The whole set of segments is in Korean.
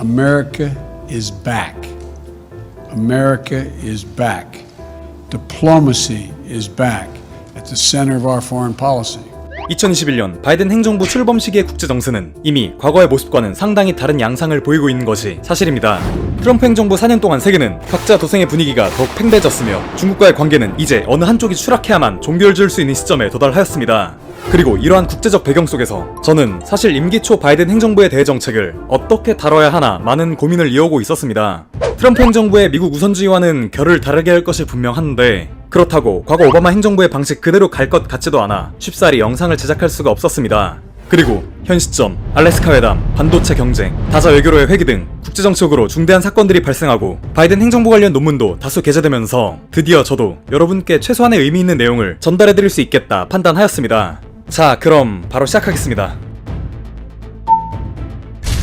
America is back. America is back. Diplomacy is back at the center of our foreign policy. 2021년 바이든 행정부 출범 시기의 국제정세는 이미 과거의 모습과는 상당히 다른 양상을 보이고 있는 것이 사실입니다. 트럼프 행정부 4년 동안 세계는 각자 도생의 분위기가 더욱 팽배해졌으며 중국과의 관계는 이제 어느 한쪽이 추락해야만 종결 지을 수 있는 시점에 도달하였습니다. 그리고 이러한 국제적 배경 속에서 저는 사실 임기 초 바이든 행정부의 대외 정책을 어떻게 다뤄야 하나 많은 고민을 이어오고 있었습니다. 트럼프 행정부의 미국 우선주의와는 결을 다르게 할 것이 분명한데 그렇다고 과거 오바마 행정부의 방식 그대로 갈 것 같지도 않아 쉽사리 영상을 제작할 수가 없었습니다. 그리고 현 시점, 알래스카 회담, 반도체 경쟁, 다자 외교로의 회기 등 국제정책으로 중대한 사건들이 발생하고 바이든 행정부 관련 논문도 다수 게재되면서 드디어 저도 여러분께 최소한의 의미 있는 내용을 전달해드릴 수 있겠다 판단하였습니다. 자, 그럼 바로 시작하겠습니다.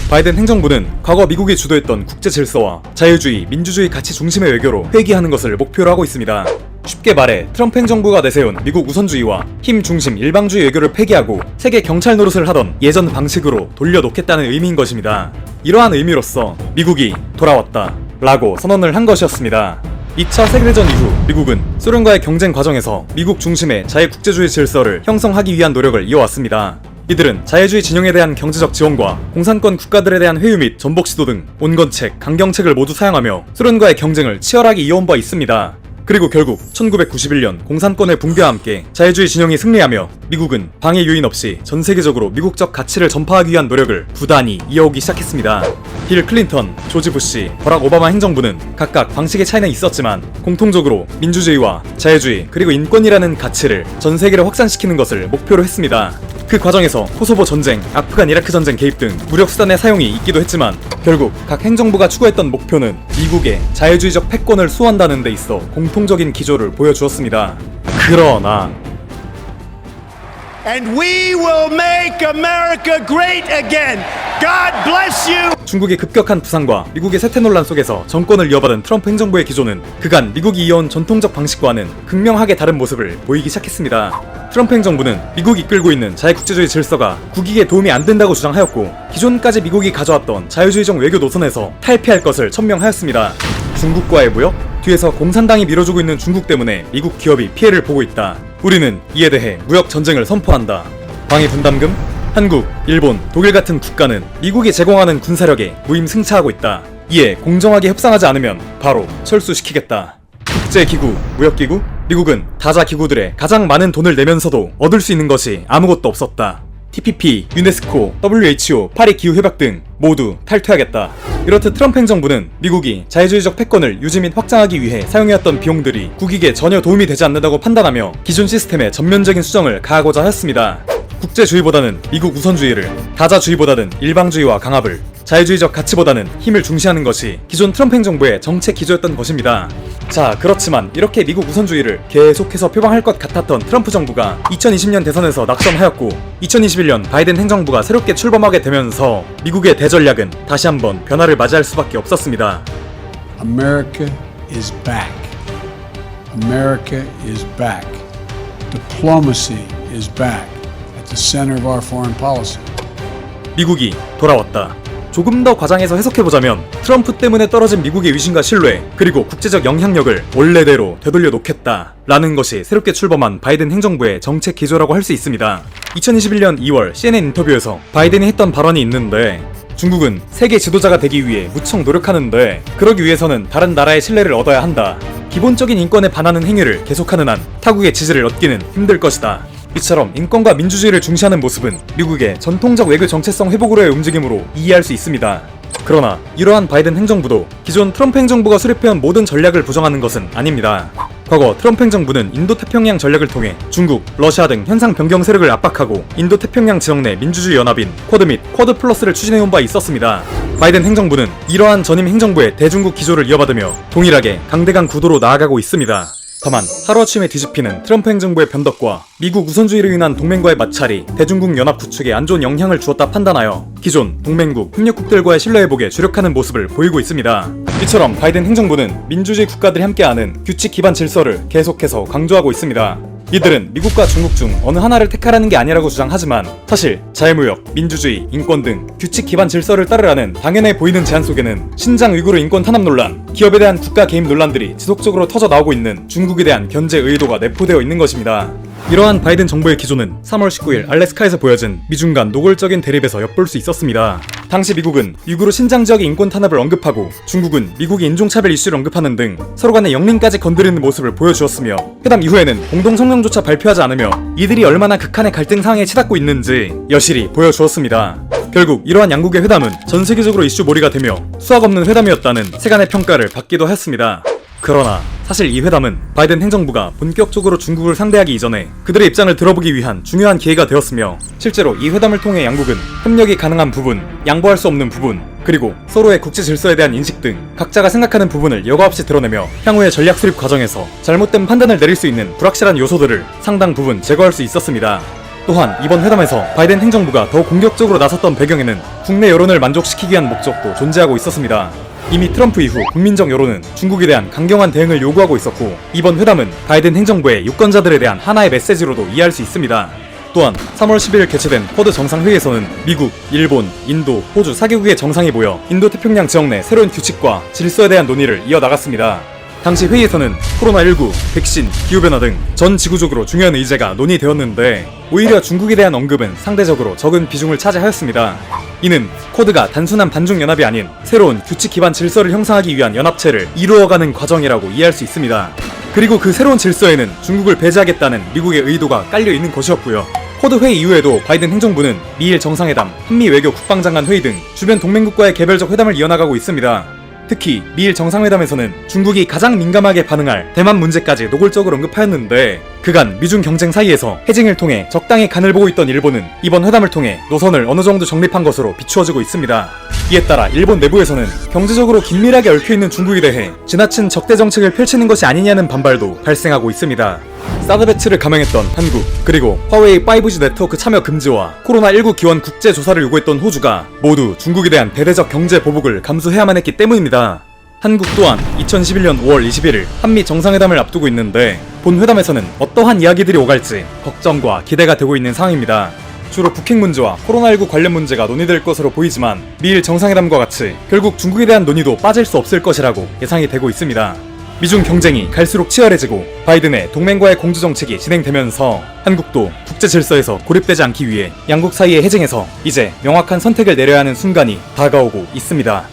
바이든 행정부는 과거 미국이 주도했던 국제 질서와 자유주의, 민주주의 가치 중심의 외교로 회귀하는 것을 목표로 하고 있습니다. 쉽게 말해 트럼프 행정부가 내세운 미국 우선주의와 힘 중심 일방주의 외교를 폐기하고 세계 경찰 노릇을 하던 예전 방식으로 돌려놓겠다는 의미인 것입니다. 이러한 의미로서 미국이 돌아왔다 라고 선언을 한 것이었습니다. 2차 세계대전 이후 미국은 소련과의 경쟁 과정에서 미국 중심의 자유국제주의 질서를 형성하기 위한 노력을 이어왔습니다. 이들은 자유주의 진영에 대한 경제적 지원과 공산권 국가들에 대한 회유 및 전복 시도 등 온건책, 강경책을 모두 사용하며 소련과의 경쟁을 치열하게 이어온 바 있습니다. 그리고 결국 1991년 공산권의 붕괴와 함께 자유주의 진영이 승리하며 미국은 방해 요인 없이 전 세계적으로 미국적 가치를 전파하기 위한 노력을 부단히 이어오기 시작했습니다. 빌 클린턴, 조지 부시, 버락 오바마 행정부는 각각 방식의 차이는 있었지만 공통적으로 민주주의와 자유주의 그리고 인권이라는 가치를 전 세계로 확산시키는 것을 목표로 했습니다. 그 과정에서 코소보 전쟁, 아프간 이라크 전쟁 개입 등 무력 수단의 사용이 있기도 했지만 결국 각 행정부가 추구했던 목표는 미국의 자유주의적 패권을 수호한다는 데 있어 공통적인 기조를 보여주었습니다. 그러나 And we will make America great again. God bless you. 중국의 급격한 부상과 미국의 세태 논란 속에서 정권을 이어받은 트럼프 행정부의 기조는 그간 미국이 이어온 전통적 방식과는 극명하게 다른 모습을 보이기 시작했습니다. 트럼프 행정부는 미국이 이끌고 있는 자유국제주의 질서가 국익에 도움이 안 된다고 주장하였고 기존까지 미국이 가져왔던 자유주의적 외교 노선에서 탈피할 것을 천명하였습니다. 중국과의 무역? 뒤에서 공산당이 밀어주고 있는 중국 때문에 미국 기업이 피해를 보고 있다. 우리는 이에 대해 무역 전쟁을 선포한다. 방위 분담금? 한국, 일본, 독일 같은 국가는 미국이 제공하는 군사력에 무임승차하고 있다. 이에 공정하게 협상하지 않으면 바로 철수시키겠다. 국제기구, 무역기구? 미국은 다자 기구들에 가장 많은 돈을 내면서도 얻을 수 있는 것이 아무것도 없었다. TPP, 유네스코, WHO, 파리 기후협약 등 모두 탈퇴하겠다. 이렇듯 트럼프 행정부는 미국이 자유주의적 패권을 유지 및 확장하기 위해 사용해왔던 비용들이 국익에 전혀 도움이 되지 않는다고 판단하며 기존 시스템에 전면적인 수정을 가하고자 하였습니다. 국제주의보다는 미국 우선주의를, 다자주의보다는 일방주의와 강압을, 자유주의적 가치보다는 힘을 중시하는 것이 기존 트럼프 행정부의 정책 기조였던 것입니다. 자, 그렇지만 이렇게 미국 우선주의를 계속해서 표방할 것 같았던 트럼프 정부가 2020년 대선에서 낙선하였고 2021년 바이든 행정부가 새롭게 출범하게 되면서 미국의 대전략은 다시 한번 변화를 맞이할 수밖에 없었습니다. America is back. America is back. Diplomacy is back at the center of our foreign policy. 미국이 돌아왔다. 조금 더 과장해서 해석해보자면 트럼프 때문에 떨어진 미국의 위신과 신뢰 그리고 국제적 영향력을 원래대로 되돌려 놓겠다 라는 것이 새롭게 출범한 바이든 행정부의 정책 기조라고 할 수 있습니다. 2021년 2월 CNN 인터뷰에서 바이든이 했던 발언이 있는데 중국은 세계 지도자가 되기 위해 무척 노력하는데 그러기 위해서는 다른 나라의 신뢰를 얻어야 한다. 기본적인 인권에 반하는 행위를 계속하는 한 타국의 지지를 얻기는 힘들 것이다. 이처럼 인권과 민주주의를 중시하는 모습은 미국의 전통적 외교 정체성 회복으로의 움직임으로 이해할 수 있습니다. 그러나 이러한 바이든 행정부도 기존 트럼프 행정부가 수립해온 모든 전략을 부정하는 것은 아닙니다. 과거 트럼프 행정부는 인도태평양 전략을 통해 중국, 러시아 등 현상 변경 세력을 압박하고 인도태평양 지역 내 민주주의 연합인 쿼드 및 쿼드 플러스를 추진해온 바 있었습니다. 바이든 행정부는 이러한 전임 행정부의 대중국 기조를 이어받으며 동일하게 강대강 구도로 나아가고 있습니다. 다만 하루아침에 뒤집히는 트럼프 행정부의 변덕과 미국 우선주의로 인한 동맹과의 마찰이 대중국 연합 구축에 안 좋은 영향을 주었다 판단하여 기존 동맹국, 협력국들과의 신뢰회복에 주력하는 모습을 보이고 있습니다. 이처럼 바이든 행정부는 민주주의 국가들이 함께하는 규칙 기반 질서를 계속해서 강조하고 있습니다. 이들은 미국과 중국 중 어느 하나를 택하라는 게 아니라고 주장하지만 사실 자유무역, 민주주의, 인권 등 규칙 기반 질서를 따르라는 당연해 보이는 제안 속에는 신장 위구르 인권 탄압 논란, 기업에 대한 국가 개입 논란들이 지속적으로 터져 나오고 있는 중국에 대한 견제 의도가 내포되어 있는 것입니다. 이러한 바이든 정부의 기조는 3월 19일 알래스카에서 보여진 미중 간 노골적인 대립에서 엿볼 수 있었습니다. 당시 미국은 위구르 신장 지역의 인권 탄압을 언급하고 중국은 미국이 인종차별 이슈를 언급하는 등 서로 간의 영린까지 건드리는 모습을 보여주었으며 회담 이후에는 공동 성명조차 발표하지 않으며 이들이 얼마나 극한의 갈등 상황에 치닫고 있는지 여실히 보여주었습니다. 결국 이러한 양국의 회담은 전 세계적으로 이슈몰이가 되며 수학 없는 회담이었다는 세간의 평가를 받기도 하였습니다. 그러나 사실 이 회담은 바이든 행정부가 본격적으로 중국을 상대하기 이전에 그들의 입장을 들어보기 위한 중요한 기회가 되었으며 실제로 이 회담을 통해 양국은 협력이 가능한 부분, 양보할 수 없는 부분, 그리고 서로의 국제 질서에 대한 인식 등 각자가 생각하는 부분을 여과 없이 드러내며 향후의 전략 수립 과정에서 잘못된 판단을 내릴 수 있는 불확실한 요소들을 상당 부분 제거할 수 있었습니다. 또한 이번 회담에서 바이든 행정부가 더 공격적으로 나섰던 배경에는 국내 여론을 만족시키기 위한 목적도 존재하고 있었습니다. 이미 트럼프 이후 국민적 여론은 중국에 대한 강경한 대응을 요구하고 있었고 이번 회담은 바이든 행정부의 유권자들에 대한 하나의 메시지로도 이해할 수 있습니다. 또한 3월 10일 개최된 쿼드 정상회의에서는 미국, 일본, 인도, 호주 4개국의 정상이 모여 인도태평양 지역 내 새로운 규칙과 질서에 대한 논의를 이어나갔습니다. 당시 회의에서는 코로나19, 백신, 기후변화 등 전 지구적으로 중요한 의제가 논의되었는데 오히려 중국에 대한 언급은 상대적으로 적은 비중을 차지하였습니다. 이는 쿼드가 단순한 반중 연합이 아닌 새로운 규칙 기반 질서를 형성하기 위한 연합체를 이루어가는 과정이라고 이해할 수 있습니다. 그리고 그 새로운 질서에는 중국을 배제하겠다는 미국의 의도가 깔려 있는 것이었고요. 쿼드 회의 이후에도 바이든 행정부는 미일 정상회담, 한미 외교 국방장관 회의 등 주변 동맹국과의 개별적 회담을 이어나가고 있습니다. 특히 미일 정상회담에서는 중국이 가장 민감하게 반응할 대만 문제까지 노골적으로 언급하였는데 그간 미중 경쟁 사이에서 해징을 통해 적당히 간을 보고 있던 일본은 이번 회담을 통해 노선을 어느 정도 정립한 것으로 비추어지고 있습니다. 이에 따라 일본 내부에서는 경제적으로 긴밀하게 얽혀있는 중국에 대해 지나친 적대 정책을 펼치는 것이 아니냐는 반발도 발생하고 있습니다. 사드 배치를 감행했던 한국, 그리고 화웨이 5G 네트워크 참여 금지와 코로나19 기원 국제조사를 요구했던 호주가 모두 중국에 대한 대대적 경제 보복을 감수해야만 했기 때문입니다. 한국 또한 2011년 5월 21일 한미 정상회담을 앞두고 있는데 본 회담에서는 어떠한 이야기들이 오갈지 걱정과 기대가 되고 있는 상황입니다. 주로 북핵 문제와 코로나19 관련 문제가 논의될 것으로 보이지만 미일 정상회담과 같이 결국 중국에 대한 논의도 빠질 수 없을 것이라고 예상이 되고 있습니다. 미중 경쟁이 갈수록 치열해지고 바이든의 동맹과의 공조 정책이 진행되면서 한국도 국제 질서에서 고립되지 않기 위해 양국 사이의 해쟁에서 이제 명확한 선택을 내려야 하는 순간이 다가오고 있습니다.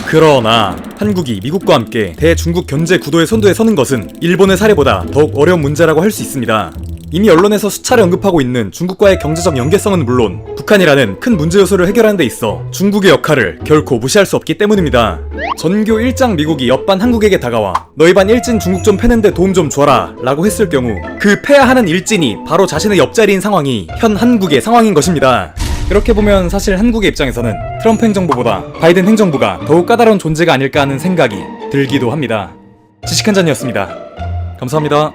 그러나 한국이 미국과 함께 대중국 견제 구도의 선두에 서는 것은 일본의 사례보다 더욱 어려운 문제라고 할 수 있습니다. 이미 언론에서 수차례 언급하고 있는 중국과의 경제적 연계성은 물론 북한이라는 큰 문제 요소를 해결하는 데 있어 중국의 역할을 결코 무시할 수 없기 때문입니다. 전교 1장 미국이 옆반 한국에게 다가와 너희 반 일진 중국 좀 패는데 도움 좀 줘라 라고 했을 경우 그 패야 하는 일진이 바로 자신의 옆자리인 상황이 현 한국의 상황인 것입니다. 이렇게 보면 사실 한국의 입장에서는 트럼프 행정부보다 바이든 행정부가 더욱 까다로운 존재가 아닐까 하는 생각이 들기도 합니다. 지식한 잔이었습니다. 감사합니다.